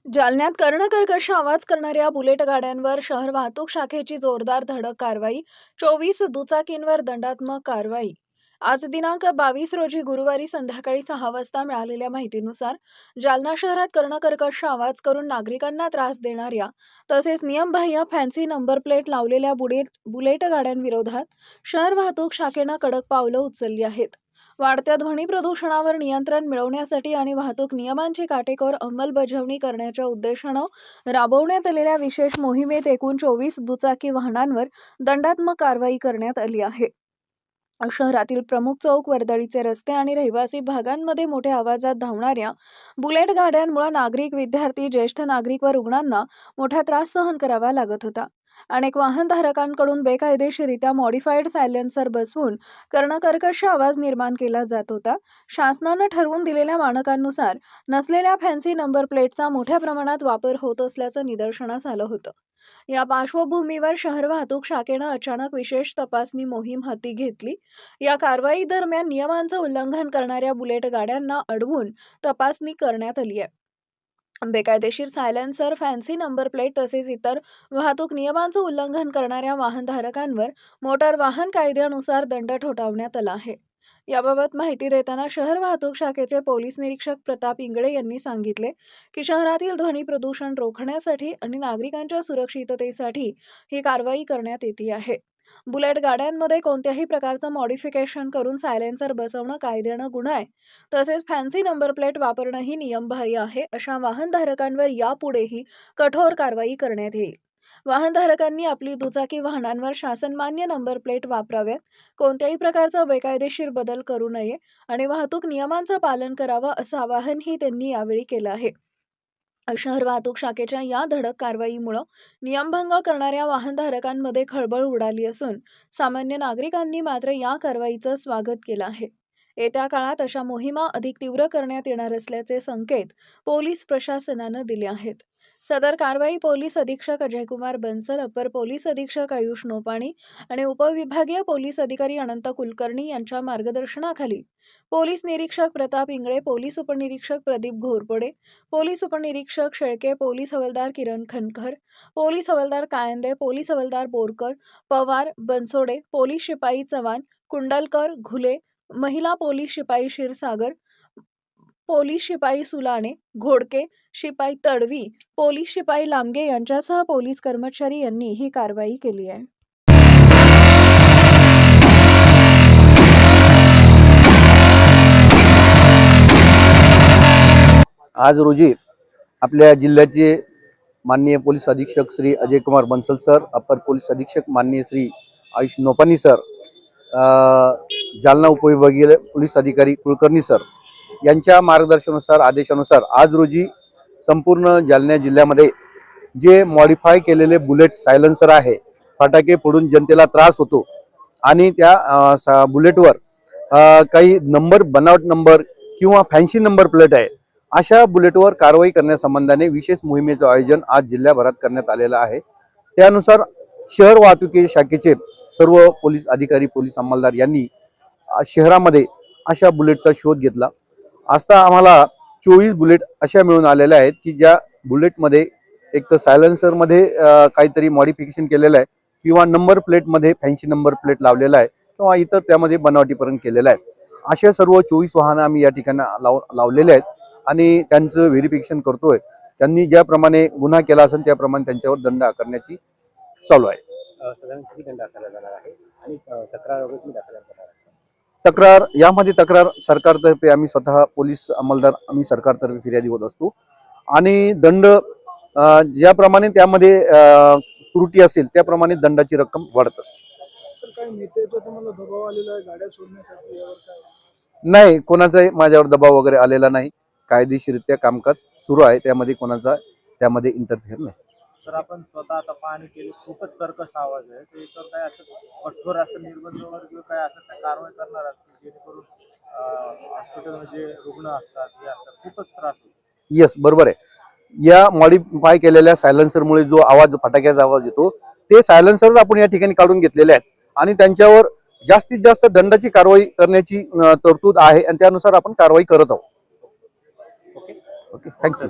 जालन्यात कर्णकर्कश आवाज करणाऱ्या बुलेट गाड्यांवर शहर वाहतूक शाखेची जोरदार धडक कारवाई. 24 दुचाकींवर दंडात्मक कारवाई. आज दिनांक 22 रोजी गुरुवारी संध्याकाळी 6 वाजता मिळालेल्या माहितीनुसार जालना शहरात कर्णकर्कश आवाज करून नागरिकांना त्रास देणाऱ्या तसेच नियमबाह्य फॅन्सी नंबर प्लेट लावलेल्या बुलेट गाड्यांविरोधात शहर वाहतूक शाखेनं कडक पावलं उचलली आहेत. वाढत्या ध्वनी प्रदूषणावर नियंत्रण मिळवण्यासाठी आणि वाहतूक नियमांची काटेकोर अंमलबजावणी करण्याच्या उद्देशानं राबवण्यात आलेल्या विशेष मोहिमेत एकूण 24 दुचाकी वाहनांवर दंडात्मक कारवाई करण्यात आली आहे. शहरातील प्रमुख चौक, वर्दळीचे रस्ते आणि रहिवासी भागांमध्ये मोठ्या आवाजात धावणाऱ्या बुलेट गाड्यांमुळे नागरिक, विद्यार्थी, ज्येष्ठ नागरिक व रुग्णांना मोठा त्रास सहन करावा लागत होता. अनेक वाहनधारकांकडून बेकायदेशीररित्या मॉडिफाईड सायलेन्सर बसवून कर्णकर्कश आवाज निर्माण केला जात होता. शासनानं ठरवून दिलेल्या मानकांनुसार नसलेल्या फॅन्सी नंबर प्लेटचा मोठ्या प्रमाणात वापर होत असल्याचं निदर्शनास आलं होतं. या पार्श्वभूमीवर शहर वाहतूक शाखेनं अचानक विशेष तपासणी मोहीम हाती घेतली. या कारवाई दरम्यान नियमांचं उल्लंघन करणाऱ्या बुलेट गाड्यांना अडवून तपासणी करण्यात आली आहे. बेकायदेशीर सायलेन्सर, फॅन्सी नंबर प्लेट तसेच इतर वाहतूक नियमांचं उल्लंघन करणाऱ्या वाहनधारकांवर मोटार वाहन कायद्यानुसार दंड ठोठावण्यात आला आहे. याबाबत माहिती देताना शहर वाहतूक शाखेचे पोलीस निरीक्षक प्रताप इंगळे यांनी सांगितले की शहरातील ध्वनी प्रदूषण रोखण्यासाठी आणि नागरिकांच्या सुरक्षिततेसाठी ही कारवाई करण्यात येते आहे. बुलेट गाड्यांमध्ये कोणत्याही प्रकारचं मॉडिफिकेशन करून सायलेन्सर बसवणं कायद्यानं गुन्हा आहे. तसेच फॅन्सी नंबर प्लेट वापरणंही नियमबाह्य आहे. अशा वाहनधारकांवर यापुढेही कठोर कारवाई करण्यात येईल. वाहनधारकांनी आपली दुचाकी वाहनांवर शासनमान्य नंबर प्लेट वापराव्यात, कोणत्याही प्रकारचा बेकायदेशीर बदल करू नये आणि वाहतूक नियमांचं पालन करावं असं आवाहनही त्यांनी यावेळी केलं आहे. शहर वाहतूक शाखेच्या या धडक कारवाईमुळे नियमभंग करणाऱ्या वाहनधारकांमध्ये खळबळ उडाली असून सामान्य नागरिकांनी मात्र या कारवाईचं स्वागत केलं आहे. येत्या काळात अशा मोहिमा अधिक तीव्र करण्यात येणार असल्याचे संकेत पोलीस प्रशासनानं दिले आहेत. सदर कारवाई पोलीस अधीक्षक अजयकुमार बन्सल, अपर पोलीस अधीक्षक आयुष नोपाणी आणि उपविभागीय पोलीस अधिकारी अनंत कुलकर्णी यांच्या मार्गदर्शनाखाली पोलीस निरीक्षक प्रताप इंगळे, पोलीस उपनिरीक्षक प्रदीप घोरपडे, पोलीस उपनिरीक्षक शेळके, पोलीस हवालदार किरण खनकर, पोलीस हवालदार कायंदे, पोलीस हवालदार बोरकर, पवार, बनसोडे, पोलीस शिपाई चव्हाण, कुंडलकर, घुले, महिला पोलीस शिपाई क्षीरसागर, पोलीस शिपाई सुलाणे, घोडके, शिपाई तडवी, पोलीस शिपाई लांबगे यांच्यासह पोलीस कर्मचारी यांनी ही कारवाई केली आहे. आज रोजी आपल्या जिल्ह्याचे माननीय पोलीस अधीक्षक श्री अजयकुमार बन्सल सर, अपर पोलीस अधीक्षक माननीय श्री आयुष नोपानी सर, जालना उपविभागीय पोलीस अधिकारी कुलकर्णी सर यांच्या मार्गदर्शनानुसार, आदेशानुसार आज रोजी संपूर्ण जालना जिल्ह्यामध्ये जे मॉडिफाय केलेले बुलेट सायलेन्सर आहे, फटाके फोडून जनतेला त्रास होतो आणि त्या बुलेटवर काही नंबर, बनावट नंबर किंवा फॅन्सी नंबर प्लेट आहे, अशा बुलेटवर कारवाई करण्यासंबंधाने विशेष मोहिमेचं आयोजन आज जिल्ह्याभरात करण्यात आलेलं आहे. त्यानुसार शहर वाहतुकी शाखेचे सर्व पोलीस अधिकारी, पोलीस अंमलदार यांनी शहरामध्ये अशा बुलेटचा शोध घेतला. आता आम्हाला 24 बुलेट अशा मिळून आलेल्या आहेत की ज्या बुलेटमध्ये एक तर सायलेन्सरमध्ये काहीतरी मॉडिफिकेशन केलेलं आहे किंवा नंबर प्लेटमध्ये फॅन्सी नंबर प्लेट लावलेला आहे किंवा इतर त्यामध्ये बनावटीकरण केलेलं आहे. अशा सर्व 24 वाहनं आम्ही या ठिकाणी लावलेले आहेत आणि त्यांचं व्हेरिफिकेशन करतोय. त्यांनी ज्याप्रमाणे गुन्हा केला असेल त्याप्रमाणे त्यांच्यावर दंड आकारण्याची चालू आहे. तक्रार यामध्ये सरकारतर्फे आम्ही स्वतः पोलीस अंमलदार आम्ही सरकारतर्फे फिर्यादी होत असतो आणि दंड ज्याप्रमाणे त्यामध्ये त्रुटी असेल त्याप्रमाणे दंडाची रक्कम वाढत असते. नाही, कोणाचाही माझ्यावर दबाव वगैरे आलेला नाही. कायदेशीररित्या कामकाज सुरू आहे, त्यामध्ये कोणाचा त्यामध्ये इंटरफेअर नाही. तर आपण स्वतः आता पाहणी केली, खूपच कर्कश आवाज आहे, तर याच्यावर काय असं कठोर असं निर्बंध वगैरे किंवा काय असं कारवाई करणार असतात जेणेकरून हॉस्पिटलमध्ये रुग्ण असतात, हे असतात, खूपच त्रास होतो. येस, बरोबर आहे. या मॉडिफाय केलेल्या सायलेन्सरमुळे जो आवाज, फटाक्याचा आवाज येतो, ते सायलेन्सर आपण या ठिकाणी काढून घेतलेले आहेत आणि त्यांच्यावर जास्तीत जास्त दंडाची कारवाई करण्याची तरतूद आहे आणि त्यानुसार आपण कारवाई करत आहोत. Okay, thank you.